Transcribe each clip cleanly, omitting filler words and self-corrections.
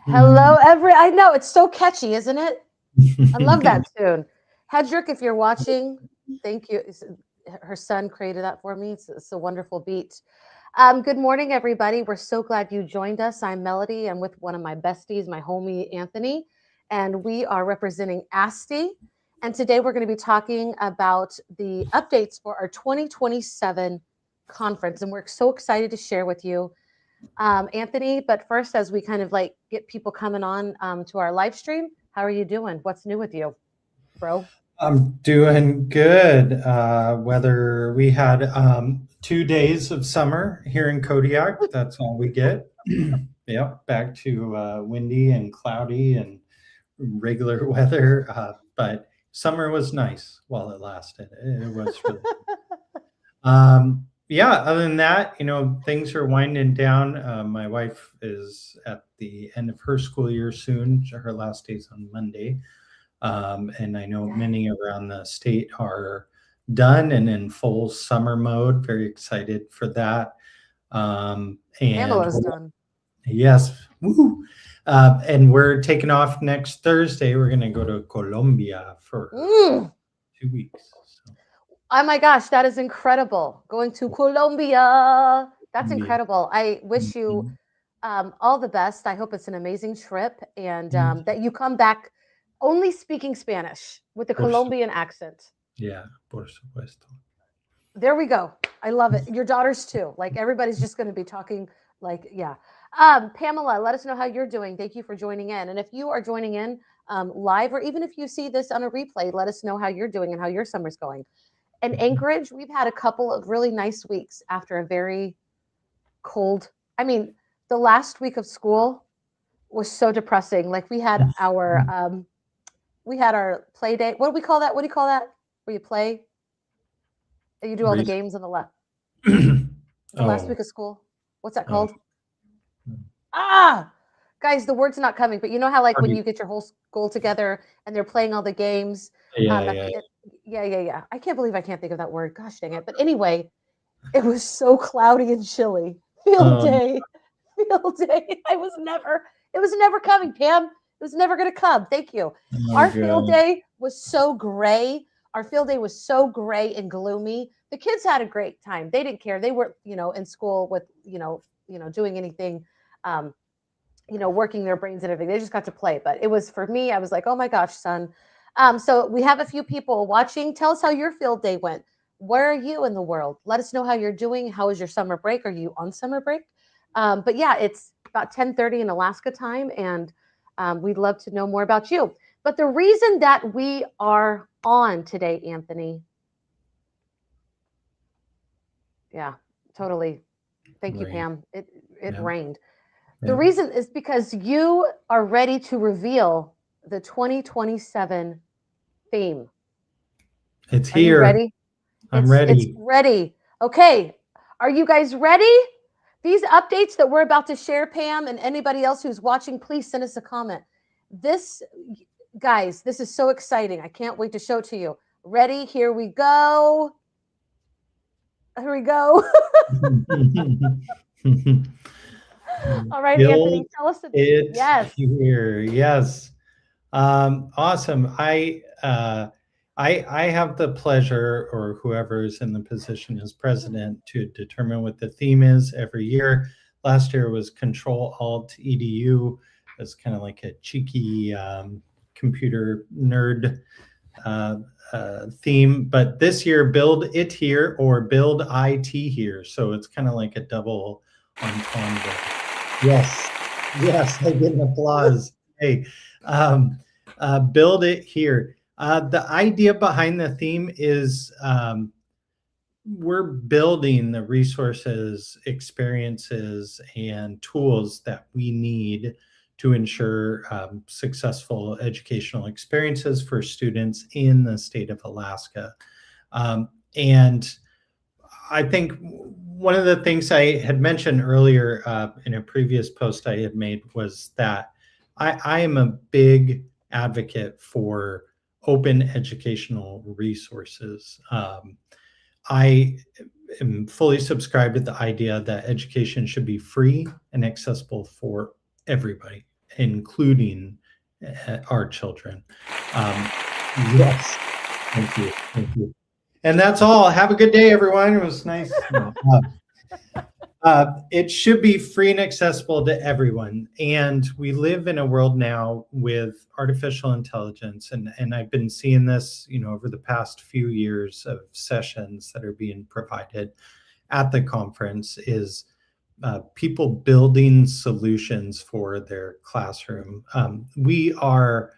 Hello, I know, it's so catchy, isn't it? I love that tune. Hedrick, if you're watching, thank you. Her son created that for me. It's a wonderful beat. Good morning, everybody. We're so glad you joined us. I'm Melody. I'm with one of my besties, my homie, Anthony, and we are representing ASTE. And today we're going to be talking about the updates for our 2027 conference. And we're so excited to share with you, Anthony. But first, as we kind of like get people coming on to our live stream, how are you doing? What's new with you, bro? I'm doing good. Whether we had 2 days of summer here in Kodiak, that's all we get. Yep, back to windy and cloudy and regular weather. But summer was nice while it lasted. It was really yeah, other than that, things are winding down. My wife is at the end of her school year soon. Her last day's on Monday. And I know many around the state are done and in full summer mode. Very excited for that. And Pamela's done. Yes. Woo. And we're taking off next Thursday. We're going to go to Colombia for 2 weeks. So. Oh my gosh, that is incredible. Going to Colombia. That's incredible. I wish you all the best. I hope it's an amazing trip and that you come back only speaking Spanish with a Colombian accent. Yeah, por supuesto. There we go. I love it. Your daughters too. Like everybody's just going to be talking like, yeah. Pamela, let us know how you're doing. Thank you for joining in. And if you are joining in live, or even if you see this on a replay, let us know how you're doing and how your summer's going. In Anchorage, we've had a couple of really nice weeks after a very cold. I mean, the last week of school was so depressing. Like we had our play day. What do we call that? What do you call that? Where you play? You do all the games on the left. The last week of school. What's that called? Guys, the word's not coming, but you know how like when you get your whole school together and they're playing all the games. Yeah. I can't believe I can't think of that word. Gosh dang it. But anyway, it was so cloudy and chilly. Field day. It was never coming, Pam. It was never going to come. Thank you. Our field day was so gray. Our field day was so gray and gloomy. The kids had a great time. They didn't care. They weren't, in school with, doing anything, working their brains and everything. They just got to play. But it was for me, I was like, oh my gosh, son. So we have a few people watching. Tell us how your field day went. Where are you in the world? Let us know how you're doing. How was your summer break? Are you on summer break? But yeah, it's about 10:30 in Alaska time, and we'd love to know more about you. But the reason that we are on today, Anthony. Yeah, totally. Thank you, Pam. It rained. The reason is because you are ready to reveal the 2027 theme. It's here. Are you ready? I'm ready. It's ready. Okay. Are you guys ready? These updates that we're about to share, Pam, and anybody else who's watching, please send us a comment. Guys, this is so exciting. I can't wait to show it to you. Ready? Here we go. Here we go. All right, Anthony, tell us. Yes. Here. Yes. Awesome. I have the pleasure, or whoever is in the position as president, to determine what the theme is every year. Last year was Control-Alt-EDU. It's kind of like a cheeky computer nerd theme. But this year, Build It Here or Build IT Here. So it's kind of like a double entendre. Yes, I get an applause. Hey, Build It Here. The idea behind the theme is we're building the resources, experiences, and tools that we need to ensure successful educational experiences for students in the state of Alaska. And I think one of the things I had mentioned earlier in a previous post I had made was that I am a big advocate for open educational resources. I am fully subscribed to the idea that education should be free and accessible for everybody, including our children. Yes, thank you, thank you. And that's all. Have a good day, everyone. It was nice. It should be free and accessible to everyone. And we live in a world now with artificial intelligence. And I've been seeing this, over the past few years of sessions that are being provided at the conference is people building solutions for their classroom. We are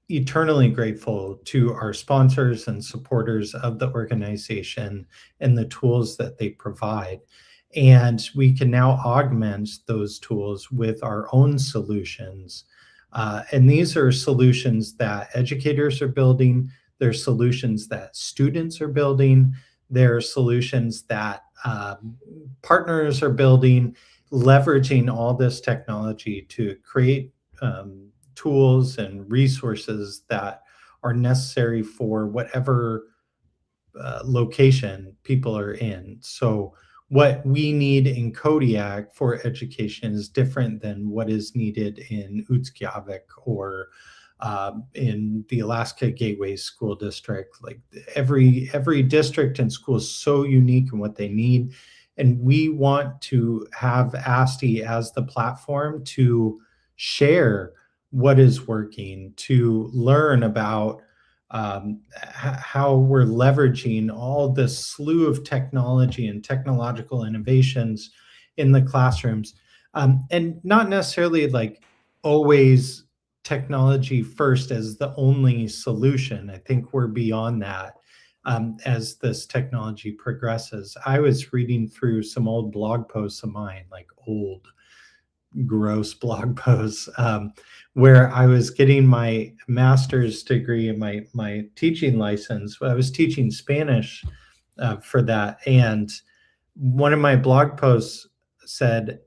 eternally grateful to our sponsors and supporters of the organization and the tools that they provide. And we can now augment those tools with our own solutions. And these are solutions that educators are building. They're solutions that students are building. They're solutions that partners are building, leveraging all this technology to create tools and resources that are necessary for whatever location people are in. So what we need in Kodiak for education is different than what is needed in Utskiavik or in the Alaska Gateway School District. Like every district and school is so unique in what they need. And we want to have ASTE as the platform to share what is working, to learn about how we're leveraging all this slew of technology and technological innovations in the classrooms. And not necessarily like always technology first as the only solution. I think we're beyond that as this technology progresses. I was reading through some old blog posts of mine, like old gross blog posts, where I was getting my master's degree and my teaching license. I was teaching Spanish for that. And one of my blog posts said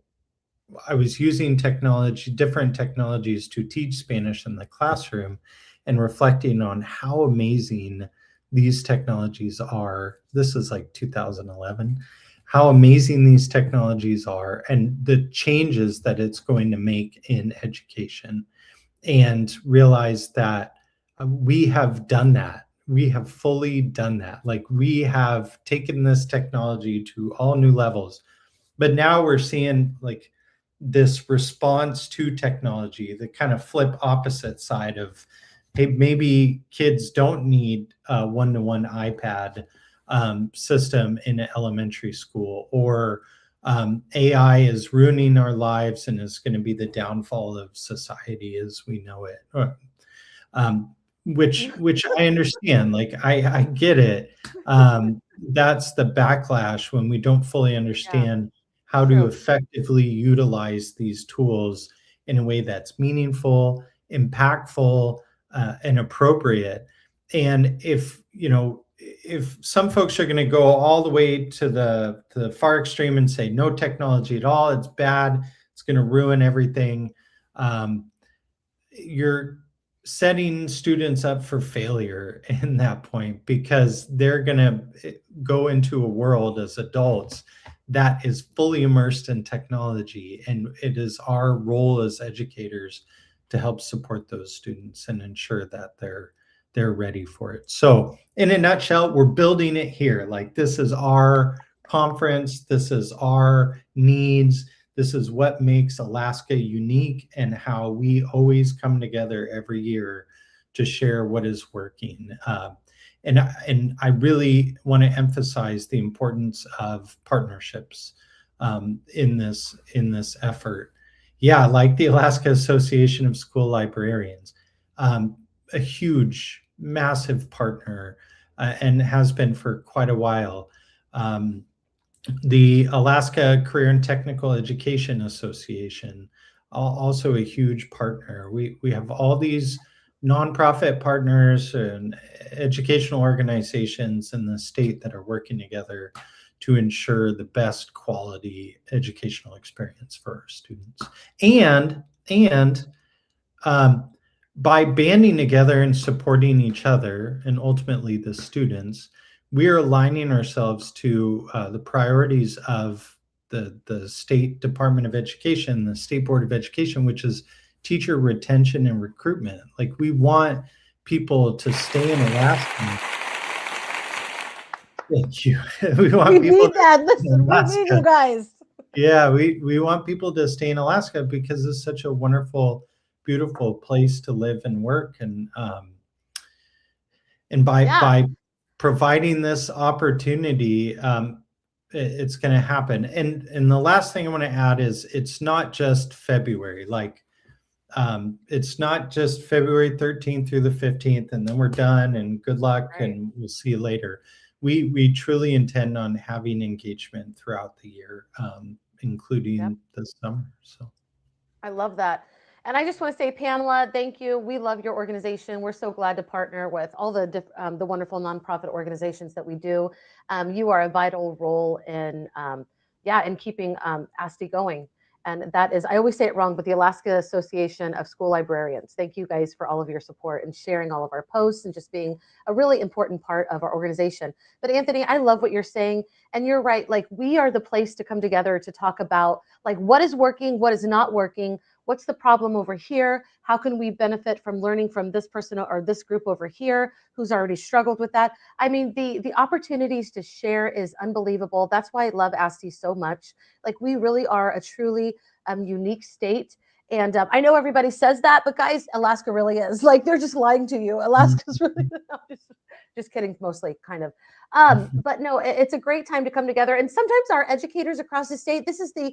I was using different technologies to teach Spanish in the classroom and reflecting on how amazing these technologies are. This is like 2011. How amazing these technologies are and the changes that it's going to make in education, and realize that we have done that. We have fully done that. Like we have taken this technology to all new levels, but now we're seeing like this response to technology, the kind of flip opposite side of, hey, maybe kids don't need a one-to-one iPad system in elementary school, or AI is ruining our lives and is going to be the downfall of society as we know it. Which I understand. Like I get it. That's the backlash when we don't fully understand how to effectively utilize these tools in a way that's meaningful, impactful, and appropriate. And if some folks are going to go all the way to the far extreme and say no technology at all, it's bad, it's going to ruin everything, you're setting students up for failure in that point, because they're going to go into a world as adults that is fully immersed in technology, and it is our role as educators to help support those students and ensure that they're ready for it. So in a nutshell, we're building it here. Like this is our conference, this is our needs, this is what makes Alaska unique, and how we always come together every year to share what is working. And I really want to emphasize the importance of partnerships in this effort. Yeah, like the Alaska Association of School Librarians, a huge, massive partner, and has been for quite a while. The Alaska Career and Technical Education Association, also a huge partner. We have all these nonprofit partners and educational organizations in the state that are working together to ensure the best quality educational experience for our students. And by banding together and supporting each other, and ultimately the students, we are aligning ourselves to the priorities of the State Department of Education, the State Board of Education, which is teacher retention and recruitment. Like, we want people to stay in Alaska. Thank you. We want people need that. to stay in Listen, we need Alaska. you guys. Yeah, we want people to stay in Alaska because it's such a wonderful, beautiful place to live and work. And by providing this opportunity, it's going to happen. And the last thing I want to add is it's not just February. Like, it's not just February 13th through the 15th, and then we're done and good luck, Right. and we'll see you later. We truly intend on having engagement throughout the year, including the summer. So I love that. And I just want to say, Pamela, thank you. We love your organization. We're so glad to partner with all the wonderful nonprofit organizations that we do. You are a vital role in, in keeping ASTE going. And that is, I always say it wrong, but the Alaska Association of School Librarians. Thank you guys for all of your support and sharing all of our posts and just being a really important part of our organization. But Anthony, I love what you're saying. And you're right. Like, we are the place to come together to talk about like what is working, what is not working, what's the problem over here, how can we benefit from learning from this person or this group over here who's already struggled with that. I mean, the opportunities to share is unbelievable. That's why I love ASTE so much. Like, we really are a truly unique state. And I know everybody says that, but guys, Alaska really is. Like, they're just lying to you. Alaska's really just kidding, mostly, kind of. But no, it's a great time to come together. And sometimes our educators across the state, this is the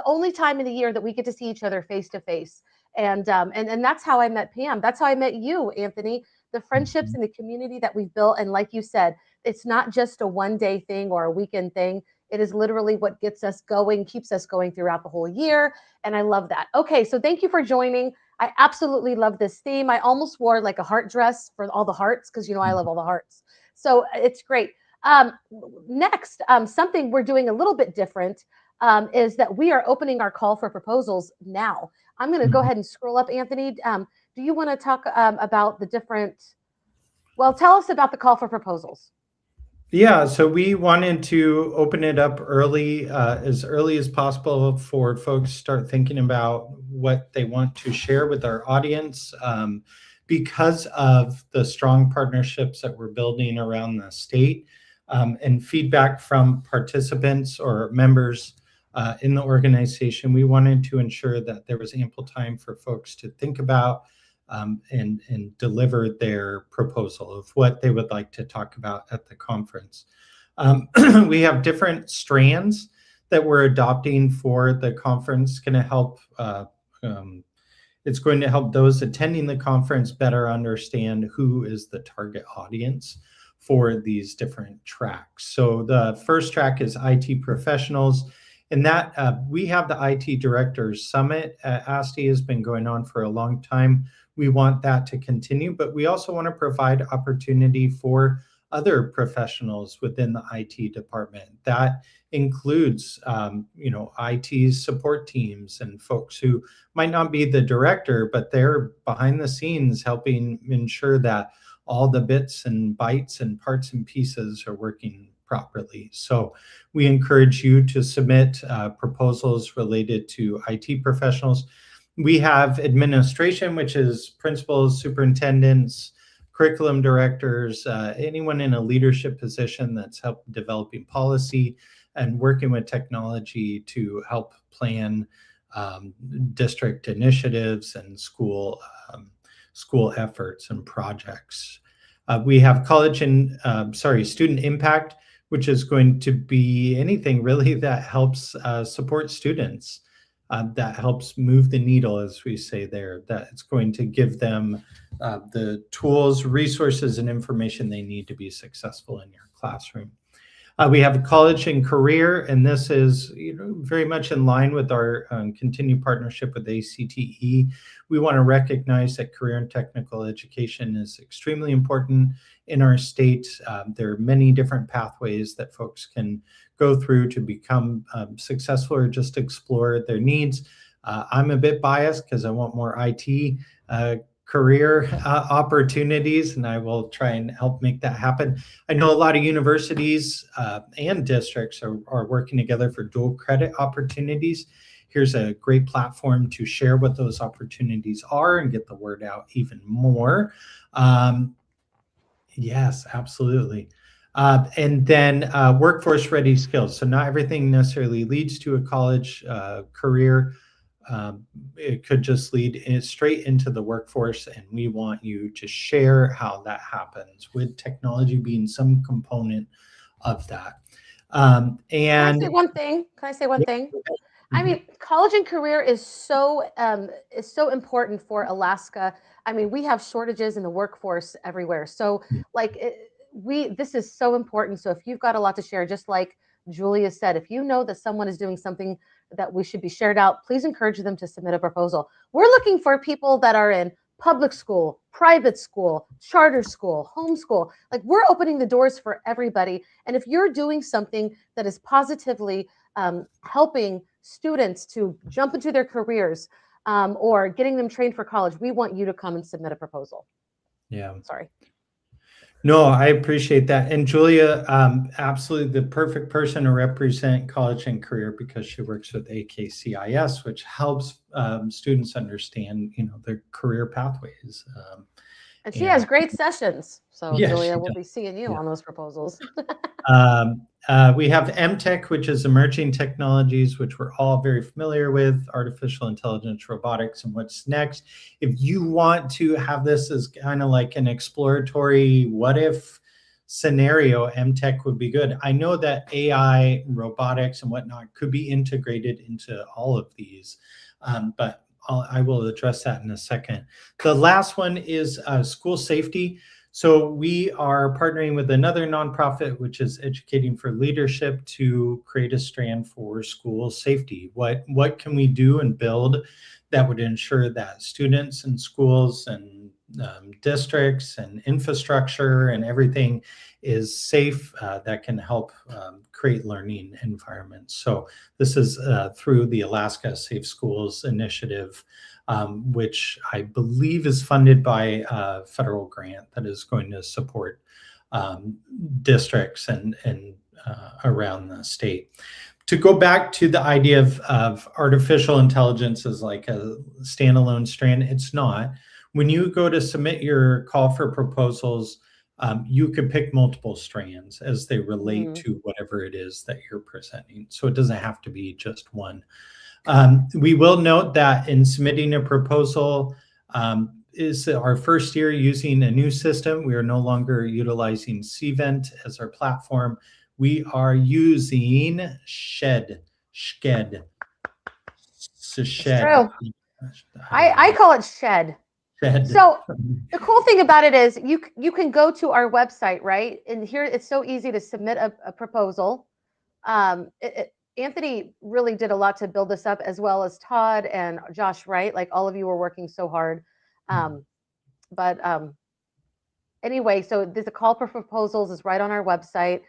only time in the year that we get to see each other face to face. And that's how I met Pam. That's how I met you, Anthony. The friendships and the community that we've built. And like you said, it's not just a one-day thing or a weekend thing. It is literally what gets us going, keeps us going throughout the whole year. And I love that. Okay, so thank you for joining. I absolutely love this theme. I almost wore like a heart dress for all the hearts because, you know, I love all the hearts. So it's great. Next, something we're doing a little bit different is that we are opening our call for proposals now. I'm going to go ahead and scroll up, Anthony. Do you want to talk about the different, well, tell us about the call for proposals. Yeah, so we wanted to open it up early as possible for folks to start thinking about what they want to share with our audience. Because of the strong partnerships that we're building around the state, and feedback from participants or members in the organization, we wanted to ensure that there was ample time for folks to think about and deliver their proposal of what they would like to talk about at the conference. We have different strands that we're adopting for the conference. It's going to help those attending the conference better understand who is the target audience for these different tracks. So the first track is IT professionals, and that we have the IT Directors Summit at ASTE has been going on for a long time. We want that to continue, but we also want to provide opportunity for other professionals within the IT department. That includes, IT support teams and folks who might not be the director, but they're behind the scenes helping ensure that all the bits and bytes and parts and pieces are working properly. So we encourage you to submit proposals related to IT professionals. We have administration, which is principals, superintendents, curriculum directors, anyone in a leadership position that's helped developing policy and working with technology to help plan district initiatives and school efforts and projects. We have student impact, which is going to be anything really that helps support students, that helps move the needle, as we say there, that it's going to give them the tools, resources, and information they need to be successful in your classroom. We have a college and career, and this is very much in line with our continued partnership with ACTE. We want to recognize that career and technical education is extremely important in our state. There are many different pathways that folks can go through to become successful or just explore their needs. I'm a bit biased because I want more IT career opportunities, and I will try and help make that happen. I know a lot of universities and districts are working together for dual credit opportunities here's a great platform to share what those opportunities are and get the word out even more. Yes, absolutely. And then workforce ready skills. So not everything necessarily leads to a college career. It could just lead straight into the workforce, and we want you to share how that happens, with technology being some component of that. And can I say one thing? Can I say one thing? I mean, college and career is so important for Alaska. I mean, we have shortages in the workforce everywhere. So, like, this is so important. So, if you've got a lot to share, just like Julia said, if you know that someone is doing something that we should be shared out, please encourage them to submit a proposal. We're looking for people that are in public school, private school, charter school, homeschool. Like, we're opening the doors for everybody. And if you're doing something that is positively helping students to jump into their careers or getting them trained for college, we want you to come and submit a proposal. Yeah. Sorry. No, I appreciate that. And Julia, absolutely the perfect person to represent college and career, because she works with AKCIS, which helps students understand, their career pathways. And she has great sessions. So yeah, Julia, we'll be seeing you on those proposals. We have MTech, which is emerging technologies, which we're all very familiar with, artificial intelligence, robotics, and what's next. If you want to have this as kind of like an exploratory what if scenario, MTech would be good. I know that AI, robotics, and whatnot could be integrated into all of these, but I will address that in a second. The last one is school safety. So we are partnering with another nonprofit, which is Educating for Leadership, to create a strand for school safety. What can we do and build that would ensure that students and schools and districts and infrastructure and everything is safe, that can help create learning environments. So this is through the Alaska Safe Schools Initiative, which I believe is funded by a federal grant that is going to support districts and around the state. To go back to the idea of artificial intelligence as like a standalone strand, it's not. When you go to submit your call for proposals, you could pick multiple strands as they relate to whatever it is that you're presenting. So it doesn't have to be just one. We will note that in submitting a proposal is our first year using a new system. We are no longer utilizing Cvent as our platform. We are using Sched. True. I call it Shed. So the cool thing about it is you can go to our website, right? And here it's so easy to submit a proposal. Anthony really did a lot to build this up, as well as Todd and Josh, right? Like all of you were working so hard. Anyway, so there's a call for proposals is right on our website.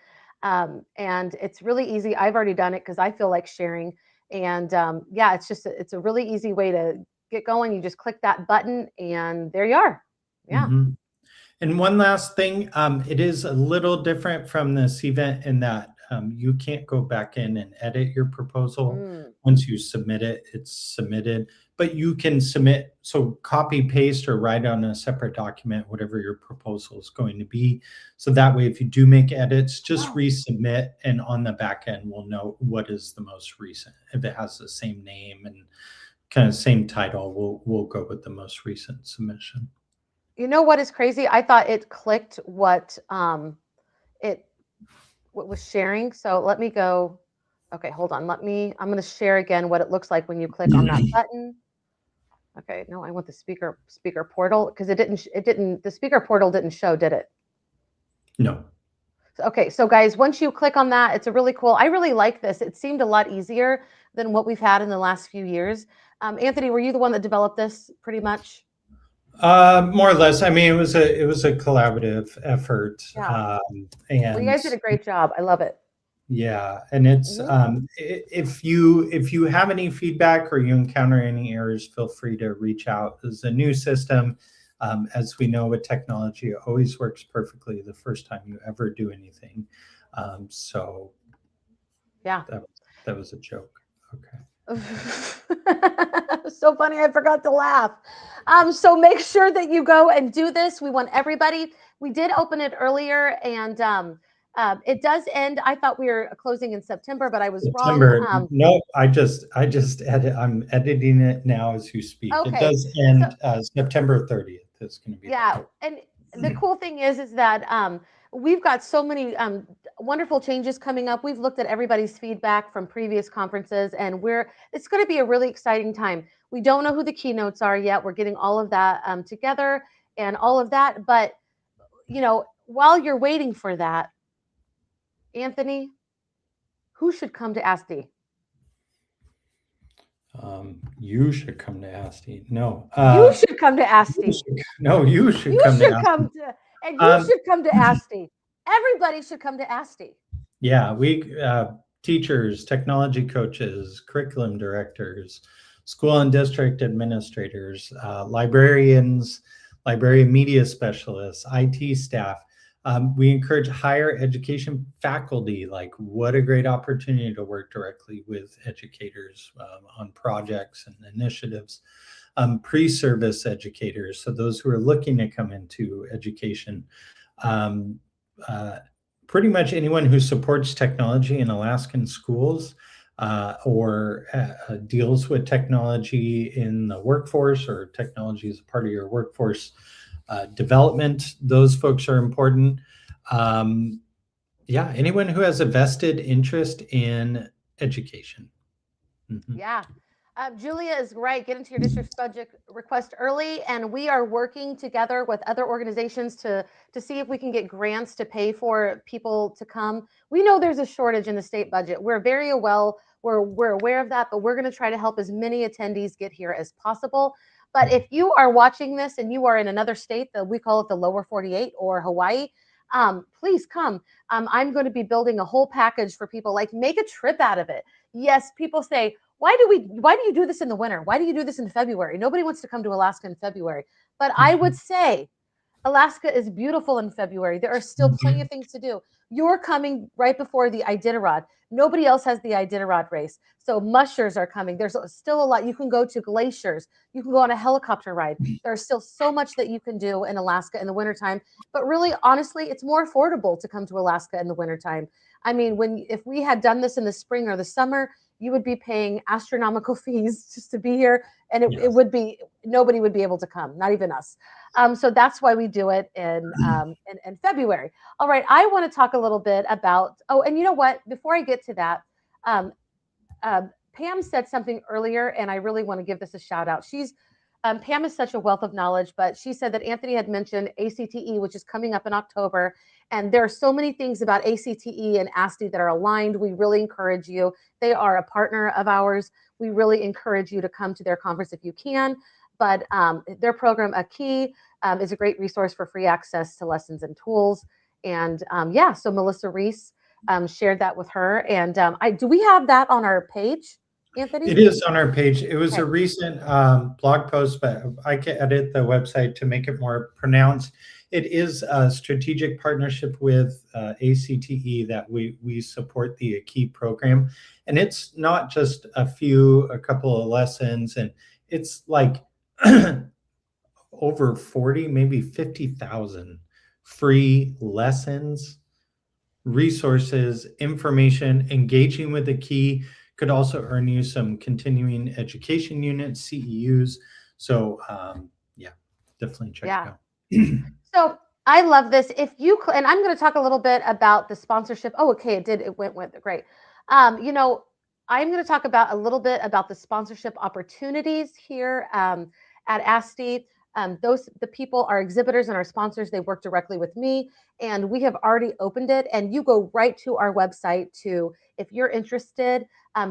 And it's really easy. I've already done it because I feel like sharing. And yeah, it's a really easy way to get going. You just click that button and there you are. Yeah. And one last thing, it is a little different from the Cvent in that you can't go back in and edit your proposal. Once you submit it, it's submitted. But you can submit, so copy, paste, or write on a separate document whatever your proposal is going to be. So that way, if you do make edits, just resubmit, and on the back end, we'll know what is the most recent. If it has the same name and kind of same title, we'll go with the most recent submission. You know what is crazy? I thought it clicked what was sharing. So let me go. Okay, hold on. I'm going to share again what it looks like when you click on that button. Okay, no, I want the speaker portal, because the speaker portal didn't show, did it? No. Okay, so guys, once you click on that, it's a really cool. I really like this. It seemed a lot easier than what we've had in the last few years. Anthony, were you the one that developed this pretty much? More or less. I mean, it was a collaborative effort. Yeah. And you guys did a great job. I love it. Yeah, and it's if you have any feedback or you encounter any errors, feel free to reach out. This is a new system. As we know with technology, it always works perfectly the first time you ever do anything. So yeah, that was a joke. Okay. So funny, I forgot to laugh. So make sure that you go and do this. We want everybody. We did open it earlier, and it does end. I thought we were closing in September, but I was wrong. September. No, I just I'm editing it now as you speak. It Okay, does so end September 30th. It's going to be yeah, and the cool thing is that we've got so many wonderful changes coming up. We've looked at everybody's feedback from previous conferences, and it's going to be a really exciting time. We don't know who the keynotes are yet. We're getting all of that together and all of that. But while you're waiting for that, Anthony, who should come to ASTE? You should come to ASTE. No, You should come to ASTE. you should You come to should ASTE. come to, and you should come to ASTE. Everybody should come to ASTE. Yeah, we teachers, technology coaches, curriculum directors, school and district administrators, librarians, librarian media specialists, IT staff. We encourage higher education faculty. Like, what a great opportunity to work directly with educators on projects and initiatives. Pre-service educators, so those who are looking to come into education. Pretty much anyone who supports technology in Alaskan schools or deals with technology in the workforce, or technology as a part of your workforce development. Those folks are important. Yeah, anyone who has a vested interest in education. Mm-hmm. Yeah. Julia is right. Get into your district's budget request early, and we are working together with other organizations to see if we can get grants to pay for people to come. We know there's a shortage in the state budget. We're we're aware of that, but we're going to try to help as many attendees get here as possible. But if you are watching this and you are in another state, that we call it the lower 48 or Hawaii, please come. I'm going to be building a whole package for people. Like, make a trip out of it. Yes, people say, why do you do this in the winter? Why do you do this in February? Nobody wants to come to Alaska in February. But I would say Alaska is beautiful in February. There are still plenty of things to do. You're coming right before the Iditarod. Nobody else has the Iditarod race. So mushers are coming. There's still a lot. You can go to glaciers. You can go on a helicopter ride. There's still so much that you can do in Alaska in the wintertime. But really, honestly, it's more affordable to come to Alaska in the wintertime. I mean, if we had done this in the spring or the summer, you would be paying astronomical fees just to be here. And it would be, nobody would be able to come, not even us. So that's why we do it in February. All right, I want to talk a little bit about, and you know what? Before I get to that, Pam said something earlier, and I really want to give this a shout out. Pam is such a wealth of knowledge, but she said that Anthony had mentioned ACTE, which is coming up in October. And there are so many things about ACTE and ASTE that are aligned. We really encourage you. They are a partner of ours. We really encourage you to come to their conference if you can. But their program, A Key, is a great resource for free access to lessons and tools. And so Melissa Reese shared that with her. And do we have that on our page, Anthony? It is on our page. It was a recent blog post, but I can edit the website to make it more pronounced. It is a strategic partnership with ACTE that we support the Key program. And it's not just a couple of lessons, and it's like over 40, maybe 50,000 free lessons, resources, information. Engaging with the Key could also earn you some continuing education units, CEUs. So definitely check it out. So I love this. And I'm going to talk a little bit about the sponsorship. Oh, okay, it went great. I'm going to talk a little bit about the sponsorship opportunities here at ASTE. The people, our exhibitors and our sponsors, they work directly with me, and we have already opened it. And you go right to our website if you're interested,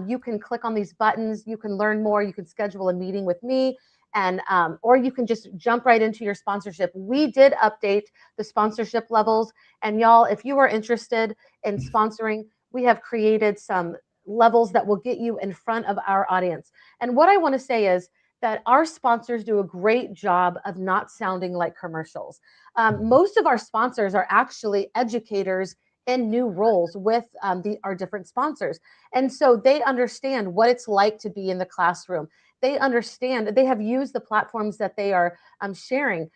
you can click on these buttons, you can learn more, you can schedule a meeting with me, and or you can just jump right into your sponsorship. We did update the sponsorship levels, and y'all, if you are interested in sponsoring, we have created some levels that will get you in front of our audience. And what I want to say is that our sponsors do a great job of not sounding like commercials. Most of our sponsors are actually educators in new roles with our different sponsors. And so they understand what it's like to be in the classroom. They understand, they have used the platforms that they are sharing.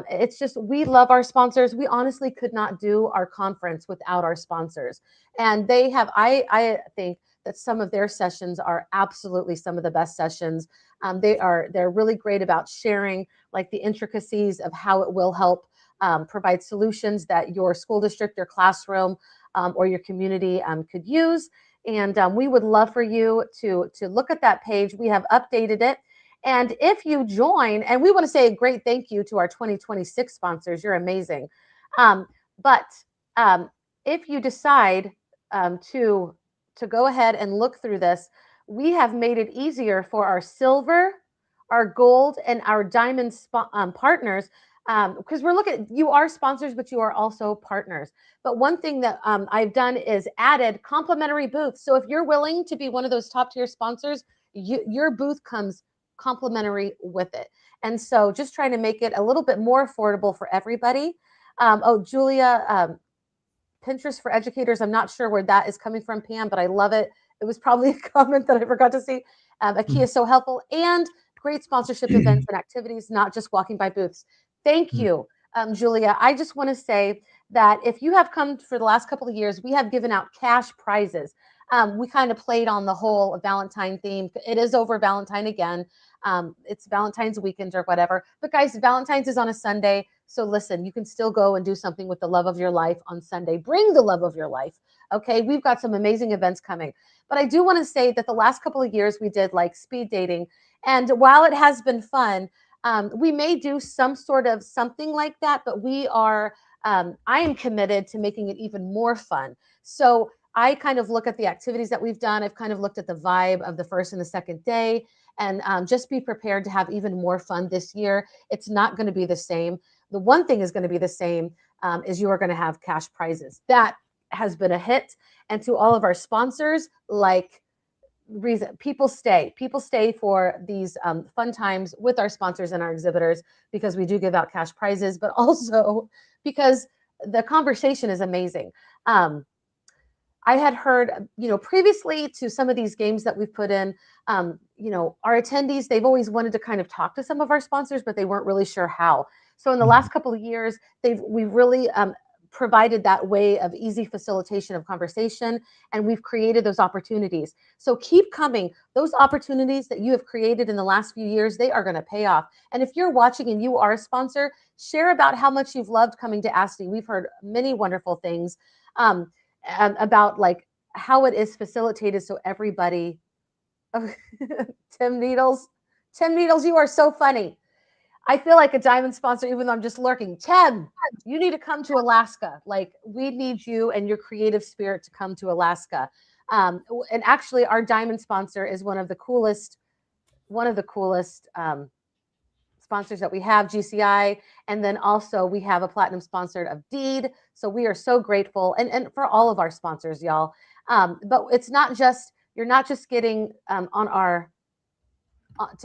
It's just, we love our sponsors. We honestly could not do our conference without our sponsors. And they have, I think that some of their sessions are absolutely some of the best sessions. They're really great about sharing like the intricacies of how it will help provide solutions that your school district, your classroom, or your community could use. And we would love for you to look at that page. We have updated it. And if you join, and we want to say a great thank you to our 2026 sponsors, you're amazing. But if you decide to go ahead and look through this, we have made it easier for our silver, our gold, and our diamond partners, because we're looking, you are sponsors, but you are also partners. But one thing that I've done is added complimentary booths. So if you're willing to be one of those top tier sponsors, your booth comes complimentary with it. And so just trying to make it a little bit more affordable for everybody. Oh, Julia, Pinterest for educators. I'm not sure where that is coming from, Pam, but I love it. It was probably a comment that I forgot to see. A key is so helpful, and great sponsorship events and activities, not just walking by booths. Thank you, Julia. I just want to say that if you have come for the last couple of years, we have given out cash prizes. We kind of played on the whole Valentine theme. It is over Valentine again. It's Valentine's weekend or whatever. But guys, Valentine's is on a Sunday. So listen, you can still go and do something with the love of your life on Sunday. Bring the love of your life. Okay, we've got some amazing events coming. But I do want to say that the last couple of years we did like speed dating. And while it has been fun, we may do some sort of something like that, but I am committed to making it even more fun. So I kind of look at the activities that we've done. I've kind of looked at the vibe of the first and the second day, and just be prepared to have even more fun this year. It's not going to be the same. The one thing is going to be the same is you are going to have cash prizes. That has been a hit. And to all of our sponsors, like people stay for these fun times with our sponsors and our exhibitors, because we do give out cash prizes, but also because the conversation is amazing. I had heard, previously to some of these games that we've put in, our attendees, they've always wanted to kind of talk to some of our sponsors, but they weren't really sure how. So in the last couple of years, we've really provided that way of easy facilitation of conversation, and we've created those opportunities. So keep coming. Those opportunities that you have created in the last few years, they are going to pay off. And if you're watching and you are a sponsor, share about how much you've loved coming to ASTE. We've heard many wonderful things about like how it is facilitated so everybody. Tim Needles, you are so funny. I feel like a diamond sponsor, even though I'm just lurking. Tim, you need to come to Alaska. Like, we need you and your creative spirit to come to Alaska. And actually, our diamond sponsor is one of the coolest sponsors that we have, GCI. And then also we have a platinum sponsor of Deed. So we are so grateful. And for all of our sponsors, y'all. But it's not just, you're not just getting to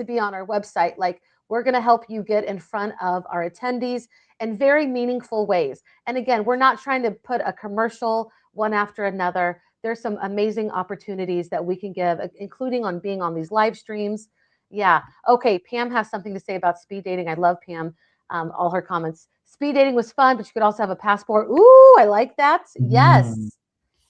be on our website. Like, we're going to help you get in front of our attendees in very meaningful ways. And again, we're not trying to put a commercial one after another. There's some amazing opportunities that we can give, including on being on these live streams. Yeah. Okay. Pam has something to say about speed dating. I love Pam, all her comments. Speed dating was fun, but you could also have a passport. Ooh, I like that. Yes.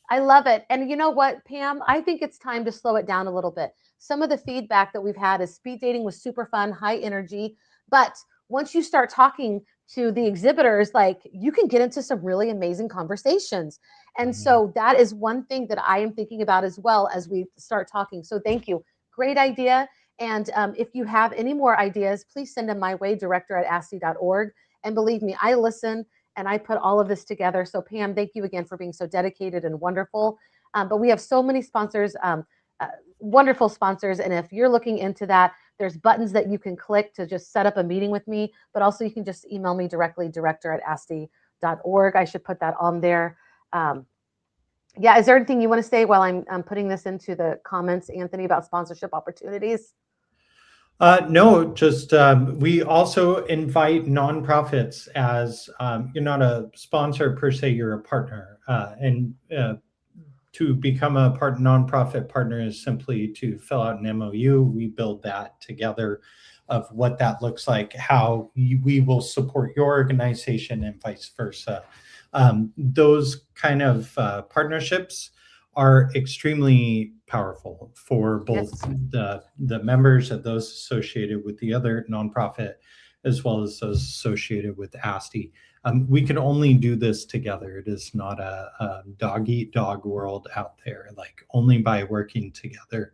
I love it. And you know what, Pam? I think it's time to slow it down a little bit. Some of the feedback that we've had is speed dating was super fun, high energy. But once you start talking to the exhibitors, like, you can get into some really amazing conversations. And so that is one thing that I am thinking about as well as we start talking. So thank you. Great idea. And if you have any more ideas, please send them my way, director@ASTE.org. And believe me, I listen and I put all of this together. So Pam, thank you again for being so dedicated and wonderful. But we have so many sponsors, wonderful sponsors. And if you're looking into that, there's buttons that you can click to just set up a meeting with me, but also you can just email me directly, director@ASTE.org. I should put that on there. Yeah, is there anything you want to say while I'm putting this into the comments, Anthony, about sponsorship opportunities? No, just we also invite nonprofits as you're not a sponsor per se, you're a partner. And to become a nonprofit partner is simply to fill out an MOU. We build that together of what that looks like, how we will support your organization and vice versa. Those kind of partnerships are extremely powerful for both the members of those associated with the other nonprofit, as well as those associated with ASTE. We can only do this together. It is not a dog eat dog world out there. Like only by working together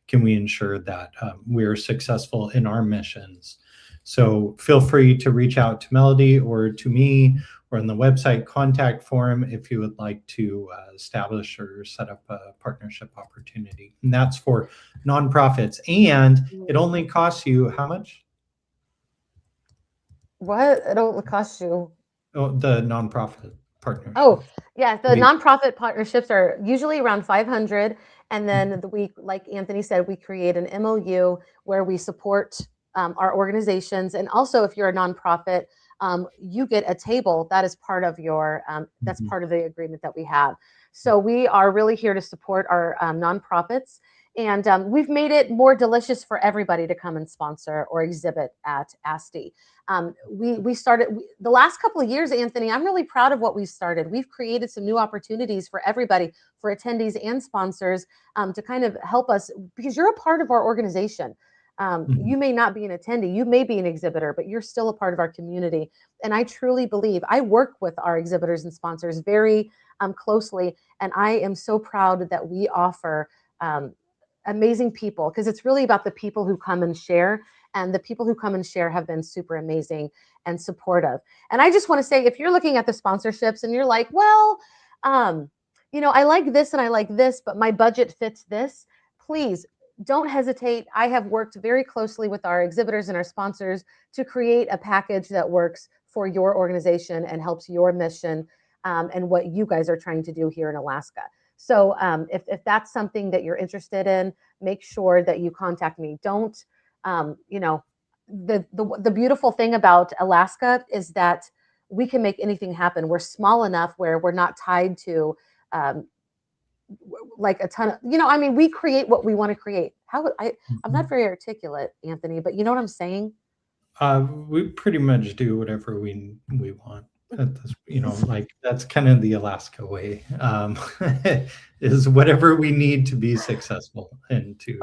can we ensure that we're successful in our missions. So feel free to reach out to Melody or to me or in the website contact form if you would like to establish or set up a partnership opportunity. And that's for nonprofits. And it only costs you how much? What? It only costs you? Oh, the nonprofit partnership. Oh, yeah. The nonprofit partnerships are usually around 500. And then like Anthony said, we create an MOU where we support our organizations. And also, if you're a nonprofit, you get a table that is part of your that's part of the agreement that we have. So we are really here to support our nonprofits. And we've made it more delicious for everybody to come and sponsor or exhibit at ASTE. We started the last couple of years, Anthony. I'm really proud of what we've started. We've created some new opportunities for everybody, for attendees and sponsors, to kind of help us, because you're a part of our organization. You may not be an attendee, you may be an exhibitor, but you're still a part of our community. And I truly believe, I work with our exhibitors and sponsors very closely, and I am so proud that we offer amazing people, because it's really about the people who come and share. And the people who come and share have been super amazing and supportive. And I just want to say, if you're looking at the sponsorships and you're like, well, I like this and I like this, but my budget fits this, please don't hesitate. I have worked very closely with our exhibitors and our sponsors to create a package that works for your organization and helps your mission and what you guys are trying to do here in Alaska. So if that's something that you're interested in, make sure that you contact me. Don't, the beautiful thing about Alaska is that we can make anything happen. We're small enough where we're not tied to like a ton of, we create what we want to create. I'm not very articulate, Anthony, but you know what I'm saying? We pretty much do whatever we want. That's, like that's kind of the Alaska way. Is whatever we need to be successful and to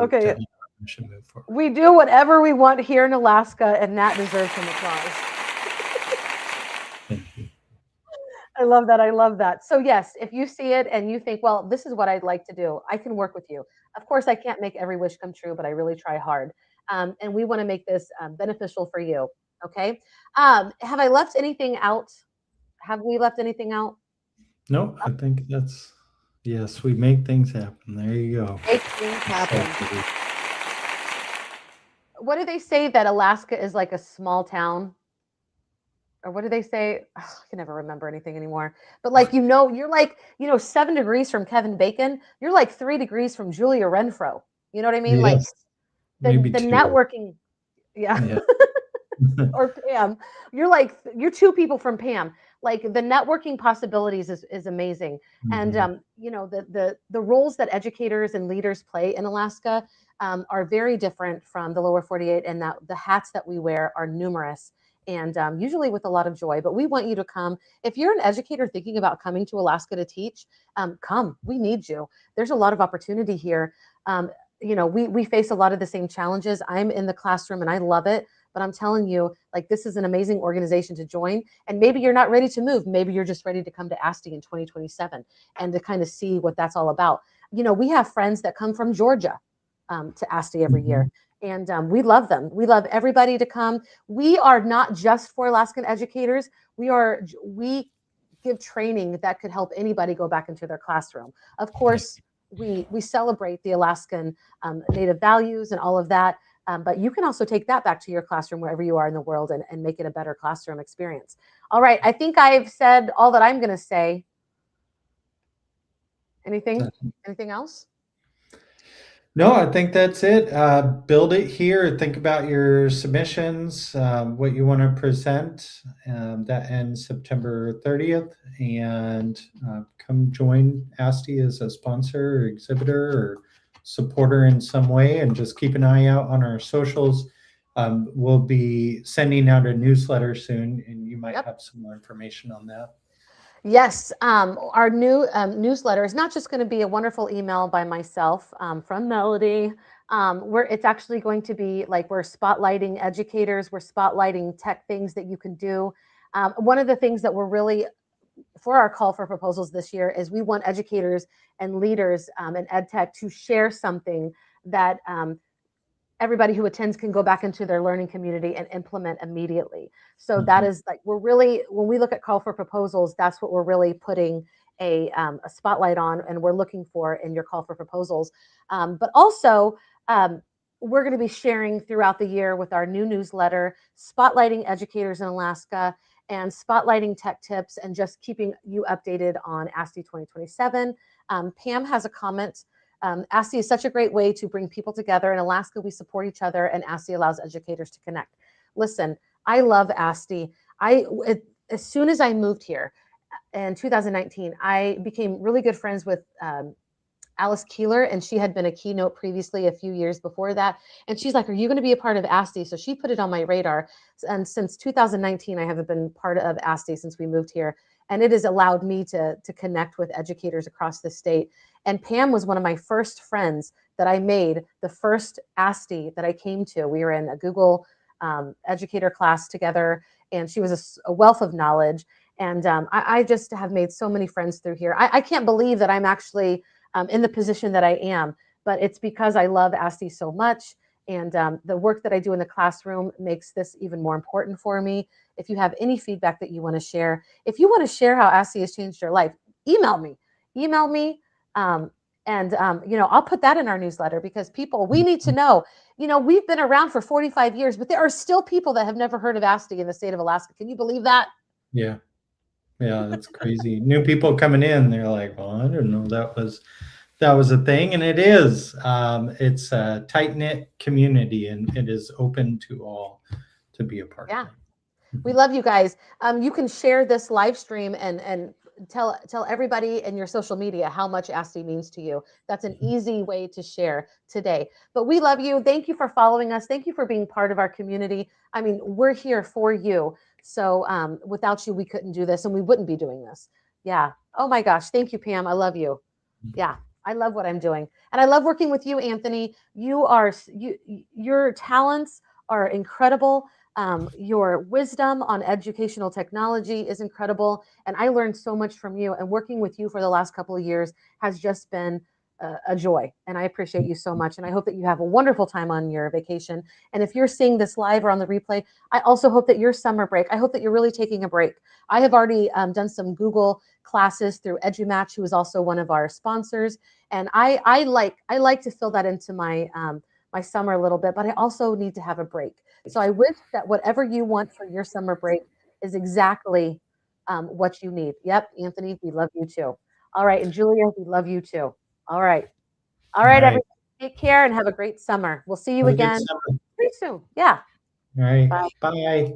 mission move forward. We do whatever we want here in Alaska, and that deserves some applause. Thank you. I love that. I love that. So yes, if you see it and you think, well, this is what I'd like to do, I can work with you. Of course, I can't make every wish come true, but I really try hard. And we want to make this beneficial for you. Okay. Have I left anything out? Have we left anything out? No, I think that's, yes, we make things happen. There you go. Make things happen. What do they say, that Alaska is like a small town? Or what do they say? Oh, I can never remember anything anymore. But like, you're like, 7 degrees from Kevin Bacon. You're like 3 degrees from Julia Renfro. You know what I mean? Yes, like the networking. Yeah. Or Pam. You're 2 people from Pam. Like the networking possibilities is amazing. And the roles that educators and leaders play in Alaska are very different from the lower 48, and that the hats that we wear are numerous, and usually with a lot of joy. But we want you to come. If you're an educator thinking about coming to Alaska to teach, come. We need you. There's a lot of opportunity here. We face a lot of the same challenges. I'm in the classroom and I love it. But I'm telling you, like, this is an amazing organization to join. And maybe you're not ready to move. Maybe you're just ready to come to ASTE in 2027 and to kind of see what that's all about. We have friends that come from Georgia to ASTE every year. And we love them. We love everybody to come. We are not just for Alaskan educators. We give training that could help anybody go back into their classroom. Of course, we celebrate the Alaskan native values and all of that. But you can also take that back to your classroom wherever you are in the world and make it a better classroom experience. All right. I think I've said all that I'm going to say. Anything else? No, I think that's it. Build it here. Think about your submissions, what you want to present. That ends September 30th. And come join ASTE as a sponsor or exhibitor or supporter in some way. And just keep an eye out on our socials. We'll be sending out a newsletter soon, and you might have some more information on that. Yes, our new newsletter is not just going to be a wonderful email by myself from Melody. It's actually going to be like we're spotlighting educators, we're spotlighting tech things that you can do. One of the things that we're really for our call for proposals this year is we want educators and leaders in ed tech to share something that everybody who attends can go back into their learning community and implement immediately. So that is like, we're really, when we look at call for proposals, that's what we're really putting a spotlight on and we're looking for in your call for proposals. But also, we're going to be sharing throughout the year with our new newsletter, spotlighting educators in Alaska and spotlighting tech tips and just keeping you updated on ASTE 2027. Pam has a comment. ASTE is such a great way to bring people together. In Alaska, we support each other, and ASTE allows educators to connect. Listen, I love ASTE. As soon as I moved here in 2019, I became really good friends with Alice Keeler, and she had been a keynote previously a few years before that. And she's like, "Are you going to be a part of ASTE?" So she put it on my radar. And since 2019, I haven't been part of ASTE since we moved here. And it has allowed me to connect with educators across the state. And Pam was one of my first friends that I made the first ASTE that I came to. We were in a Google educator class together, and she was a wealth of knowledge. And I just have made so many friends through here. I can't believe that I'm actually in the position that I am, but it's because I love ASTE so much. And the work that I do in the classroom makes this even more important for me. If you have any feedback that you want to share, if you want to share how ASTE has changed your life, email me. Email me. I'll put that in our newsletter because we need to know, we've been around for 45 years, but there are still people that have never heard of ASTE in the state of Alaska. Can you believe that? Yeah. Yeah, that's crazy. New people coming in, they're like, well, I didn't know that was a thing. And it is. It's a tight-knit community, and it is open to all to be a part of it. We love you guys. You can share this live stream and tell everybody in your social media how much ASTE means to you. That's an easy way to share today. But we love you. Thank you for following us. Thank you for being part of our community. I mean, we're here for you. So without you, we couldn't do this and we wouldn't be doing this. Yeah. Oh my gosh. Thank you, Pam. I love you. Yeah. I love what I'm doing. And I love working with you, Anthony. Your talents are incredible. Your wisdom on educational technology is incredible. And I learned so much from you. And working with you for the last couple of years has just been a joy. And I appreciate you so much. And I hope that you have a wonderful time on your vacation. And if you're seeing this live or on the replay, I also hope that your summer break, I hope that you're really taking a break. I have already done some Google classes through EduMatch, who is also one of our sponsors. And I like to fill that into my my summer a little bit, but I also need to have a break. So I wish that whatever you want for your summer break is exactly what you need. Yep, Anthony, we love you too. All right, and Julia, we love you too. All right. All right, everybody, take care and have a great summer. We'll see you again pretty soon. Yeah. All right. Bye.